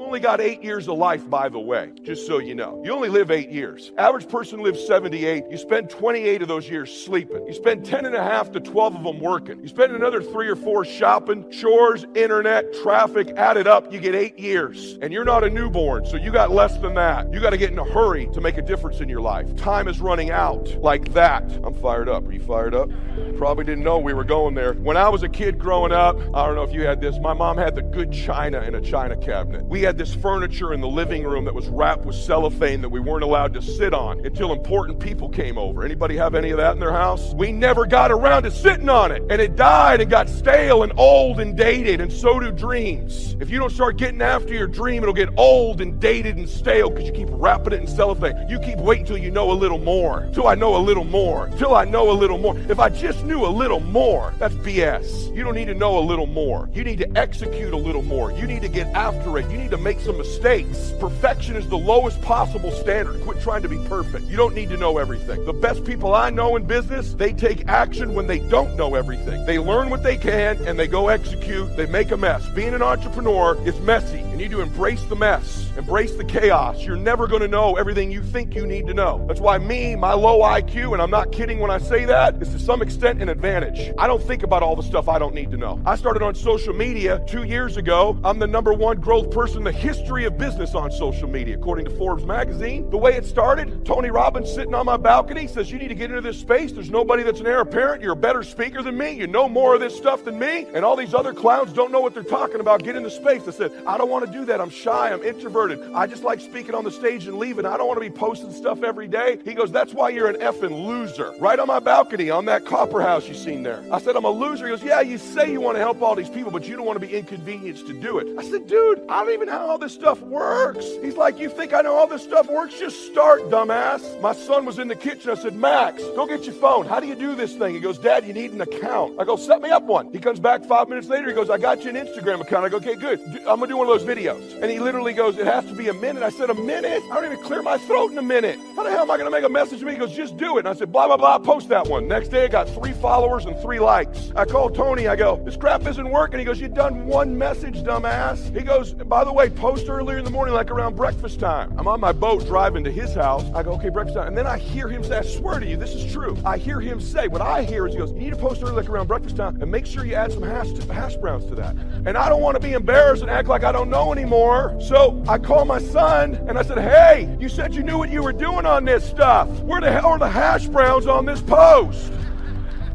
only got 8 years of life, by the way, just so you know. You only live 8 years. Average person lives 78. You spend 28 of those years sleeping. You spend 10 and a half to 12 of them working. You spend another 3 or 4 shopping, chores, internet, traffic, add it up, you get 8 years. And you're not a newborn, so you got less than that. You got to get in a hurry to make a difference in your life. Time is running out like that. I'm fired up. Are you fired up? Probably didn't know we were going there. When I was a kid growing up, I don't know if you had this, my mom had the good china in a china cabinet. We had this furniture in the living room that was wrapped with cellophane that we weren't allowed to sit on until important people came over. Anybody have any of that in their house? We never got around to sitting on it, and it died and got stale and old and dated, and so do dreams. If you don't start getting after your dream, it'll get old and dated and stale because you keep wrapping it in cellophane. You keep waiting till you know a little more, till I know a little more, till I know a little more. If I just knew a little more, that's BS. You don't need to know a little more. You need to execute a little more. You need to get after it. You need to make some mistakes. Perfection is the lowest possible standard. Quit trying to be perfect. You don't need to know everything. The best people I know in business, they take action when they don't know everything. They learn what they can and they go execute. They make a mess. Being an entrepreneur is messy. You need to embrace the mess. Embrace the chaos. You're never going to know everything you think you need to know. That's why my low IQ, and I'm not kidding when I say that, is to some extent an advantage. I don't think about all the stuff I don't need to know. I started on social media 2 years ago. I'm the #1 growth person in the history of business on social media, according to Forbes magazine. The way it started, Tony Robbins sitting on my balcony says, you need to get into this space. There's nobody that's an heir apparent. You're a better speaker than me. You know more of this stuff than me. And all these other clowns don't know what they're talking about. Get in the space. I said, I don't want to do that. I'm shy. I'm introverted. I just like speaking on the stage and leaving. I don't want to be posting stuff every day. He goes, that's why you're an effing loser. Right on my balcony on that copper house you seen there. I said, I'm a loser. He goes, yeah, you say you want to help all these people, but you don't want to be inconvenienced to do it. I said, dude, I don't even know how all this stuff works. He's like, you think I know all this stuff works? Just start, dumbass. My son was in the kitchen. I said, Max, go get your phone. How do you do this thing? He goes, Dad, you need an account. I go, set me up one. He comes back 5 minutes later. He goes, I got you an Instagram account. I go, okay, good. I'm going to do one of those videos. And he literally goes, it has to be a minute. I said, a minute? I don't even clear my throat in a minute. How the hell am I going to make a message to me? He goes, just do it. And I said, blah, blah, blah, post that one. Next day, I got 3 followers and 3 likes. I called Tony. I go, this crap isn't working. He goes, you done one message, dumbass. He goes, by the way, post earlier in the morning, like around breakfast time. I'm on my boat driving to his house. I go, okay, breakfast time. And then I hear him say, I swear to you, this is true. I hear him say, what I hear is he goes, you need to post early, like around breakfast time, and make sure you add some hash browns to that. And I don't want to be embarrassed and act like I don't know anymore. So I call my son and I said, hey, you said you knew what you were doing on this stuff. Where the hell are the hash browns on this post?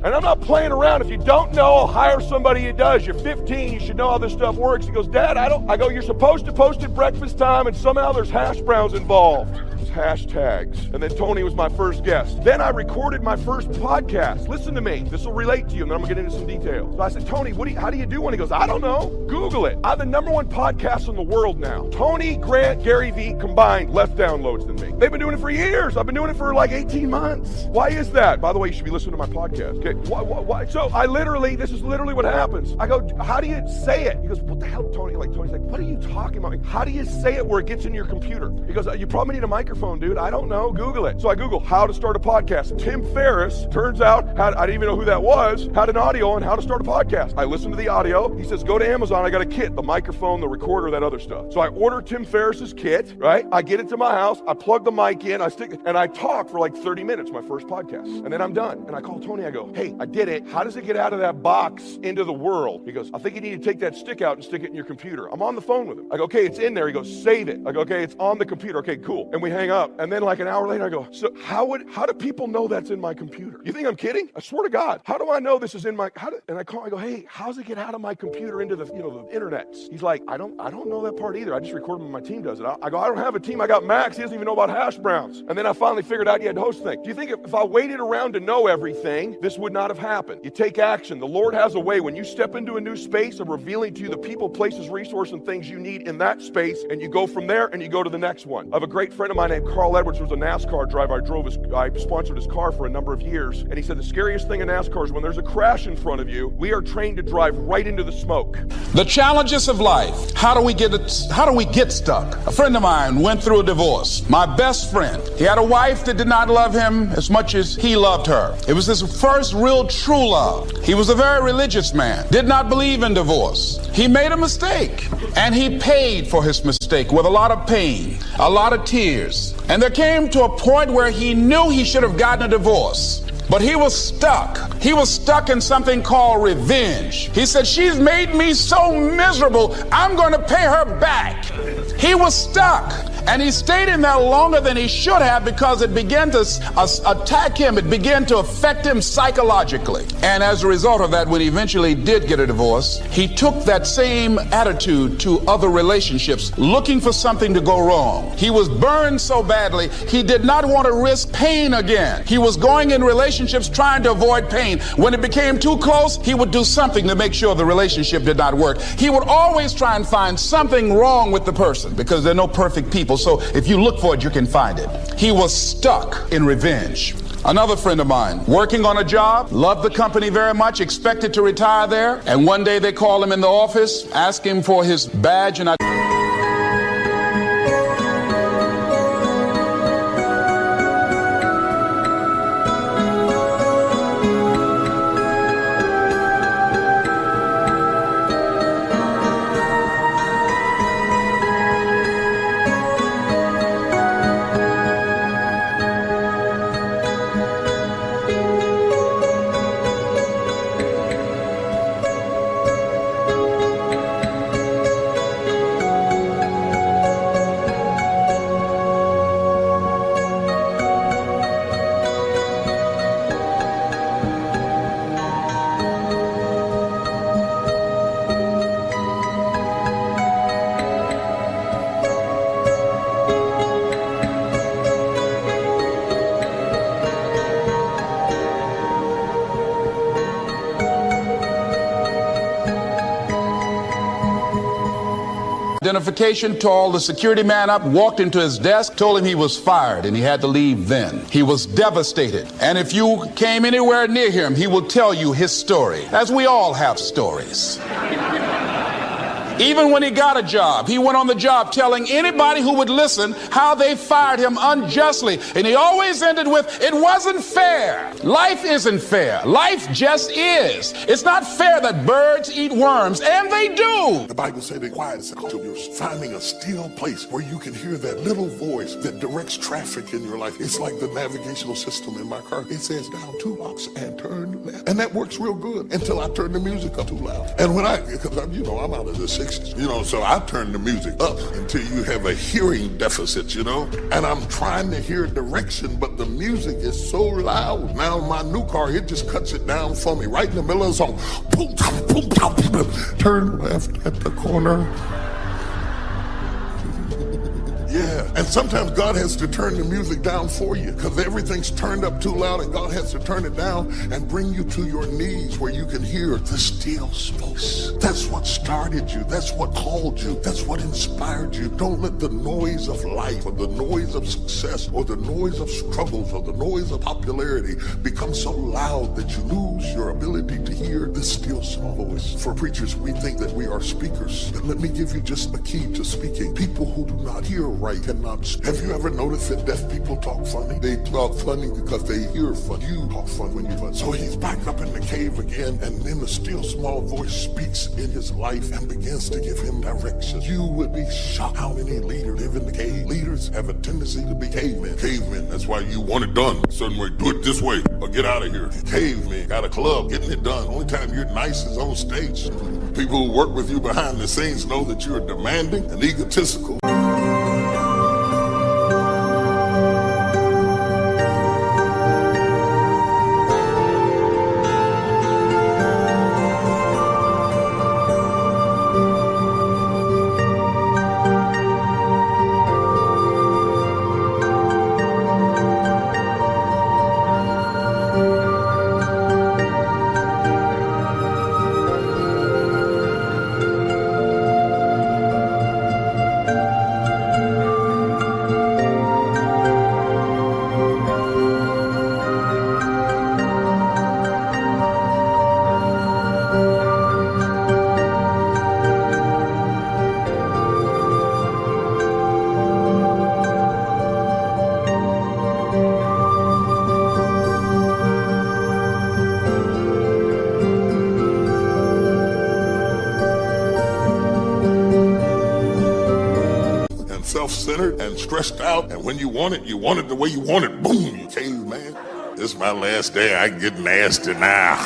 And I'm not playing around. If you don't know, I'll hire somebody who does. You're 15, you should know how this stuff works. He goes, Dad, I don't. I go, you're supposed to post at breakfast time, and somehow there's hash browns involved. It's hashtags. And then Tony was my first guest. Then I recorded my first podcast. Listen to me. This will relate to you, and then I'm going to get into some details. So I said, Tony, how do you do one? He goes, I don't know. Google it. I have the #1 podcast in the world now. Tony, Grant, Gary Vee combined less downloads than me. They've been doing it for years. I've been doing it for like 18 months. Why is that? By the way, you should be listening to my podcast. Okay. Why? So this is literally what happens. I go, how do you say it? He goes, what the hell, Tony? Tony's like, what are you talking about? How do you say it where it gets in your computer? He goes, you probably need a microphone, dude. I don't know. Google it. So I Google how to start a podcast. Tim Ferriss, turns out, I didn't even know who that was, had an audio on how to start a podcast. I listened to the audio. He says, go to Amazon. I got a kit, the microphone, the recorder, that other stuff. So I order Tim Ferriss's kit, right? I get it to my house. I plug the mic in. I stick it, and I talk for like 30 minutes, my first podcast. And then I'm done. And I call Tony. I go, hey, I did it. How does it get out of that box into the world? He goes, I think you need to take that stick out and stick it in your computer. I'm on the phone with him. I go, okay, it's in there. He goes, save it. I go, okay, it's on the computer. Okay, cool. And we hang up. And then like an hour later, I go, so how do people know that's in my computer? You think I'm kidding? I swear to God. How do I know this is in my, and I go, hey, how's it get out of my computer into the, the internet? He's like, I don't know that part either. I just record when my team does it. I go, I don't have a team. I got Max. He doesn't even know about hash browns. And then I finally figured out you had to host things. Do you think if I waited around to know everything, this would not have happened? You take action. The Lord has a way when you step into a new space of revealing to you the people, places, resources, and things you need in that space, and you go from there and you go to the next one. I have a great friend of mine named Carl Edwards, who was a NASCAR driver. I sponsored his car for a number of years, and he said the scariest thing in NASCAR is when there's a crash in front of you, we are trained to drive right into the smoke. The challenges of life. How do we get stuck? A friend of mine went through a divorce. My best friend. He had a wife that did not love him as much as he loved her. It was his first real true love. He was a very religious man, did not believe in divorce. He made a mistake, and he paid for his mistake with a lot of pain, a lot of tears. And there came to a point where he knew he should have gotten a divorce. But he was stuck. He was stuck in something called revenge. He said, she's made me so miserable, I'm going to pay her back. He was stuck. And he stayed in there longer than he should have because it began to attack him. It began to affect him psychologically. And as a result of that, when he eventually did get a divorce, he took that same attitude to other relationships, looking for something to go wrong. He was burned so badly, he did not want to risk pain again. He was going in relationships trying to avoid pain. When it became too close, he would do something to make sure the relationship did not work. He would always try and find something wrong with the person because there are no perfect people. So if you look for it, you can find it. He was stuck in revenge. Another friend of mine, working on a job, loved the company very much, expected to retire there. And one day they call him in the office, ask him for his badge, and identification, called the security man up, walked into his desk, told him he was fired and he had to leave then. He was devastated. And if you came anywhere near him, he will tell you his story, as we all have stories. Even when he got a job, he went on the job telling anybody who would listen how they fired him unjustly. And he always ended with, it wasn't fair. Life isn't fair. Life just is. It's not fair that birds eat worms, and they do. The Bible said it quiet until you're finding a still place where you can hear that little voice that directs traffic in your life. It's like the navigational system in my car. It says down 2 blocks and turn left. And that works real good until I turn the music up too loud. And when because I'm out of the 60s, so I turn the music up until you have a hearing deficit, and I'm trying to hear direction, but the music is so loud. Now my new car, it just cuts it down for me right in the middle of the song. Boom, boom, boom, boom. Turn left at the corner. Yeah, and sometimes God has to turn the music down for you because everything's turned up too loud, and God has to turn it down and bring you to your knees where you can hear the still voice. That's what started you. That's what called you. That's what inspired you. Don't let the noise of life or the noise of success or the noise of struggles or the noise of popularity become so loud that you lose your ability to hear the still small voice. For preachers, we think that we are speakers. But let me give you just a key to speaking. People who do not hear right cannot. Have you ever noticed that deaf people talk funny? They talk funny because they hear funny. You talk funny when you funny. So he's back up in the cave again, and then the still small voice speaks in his life and begins to give him directions. You would be shocked how many leaders live in the cave. Leaders have a tendency to be cavemen. Cavemen, that's why you want it done a certain way. Do it this way or get out of here. Cavemen got a club, getting it done. Only time you're nice is on stage. People who work with you behind the scenes know that you're demanding and egotistical. self-centered and stressed out, and when you want it the way you want it. Boom, you caveman. This is my last day. I can get nasty now.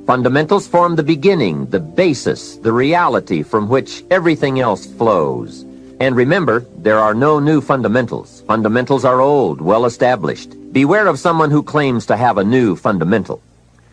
Fundamentals form the beginning, the basis, the reality from which everything else flows. And remember, there are no new fundamentals. Fundamentals are old, well established. Beware of someone who claims to have a new fundamental.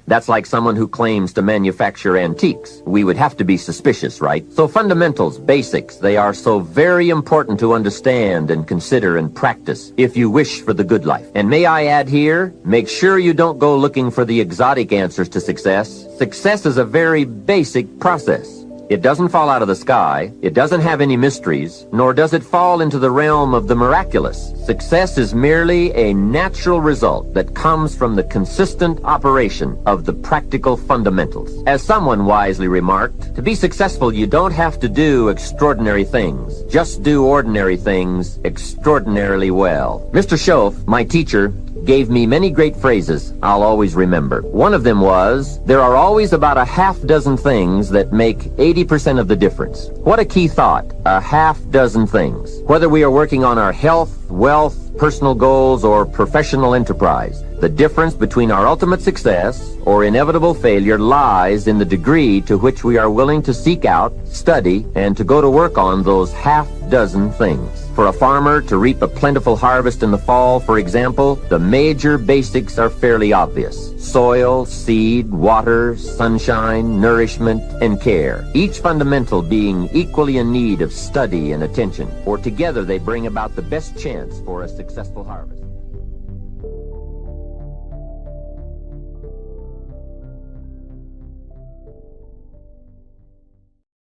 That's like someone who claims to manufacture antiques. We would have to be suspicious, right? So fundamentals, basics, they are so very important to understand and consider and practice if you wish for the good life. And may I add here, make sure you don't go looking for the exotic answers to success. Success is a very basic process. It doesn't fall out of the sky, it doesn't have any mysteries, nor does it fall into the realm of the miraculous. Success is merely a natural result that comes from the consistent operation of the practical fundamentals. As someone wisely remarked, to be successful you don't have to do extraordinary things. Just do ordinary things extraordinarily well. Mr. Schoaf, my teacher, gave me many great phrases I'll always remember. One of them was, there are always about a half dozen things that make 80% of the difference. What a key thought, a half dozen things. Whether we are working on our health, wealth, personal goals, or professional enterprise, the difference between our ultimate success or inevitable failure lies in the degree to which we are willing to seek out, study, and to go to work on those half dozen things. For a farmer to reap a plentiful harvest in the fall, for example, the major basics are fairly obvious. Soil, seed, water, sunshine, nourishment, and care. Each fundamental being equally in need of study and attention, for together they bring about the best chance for a successful harvest.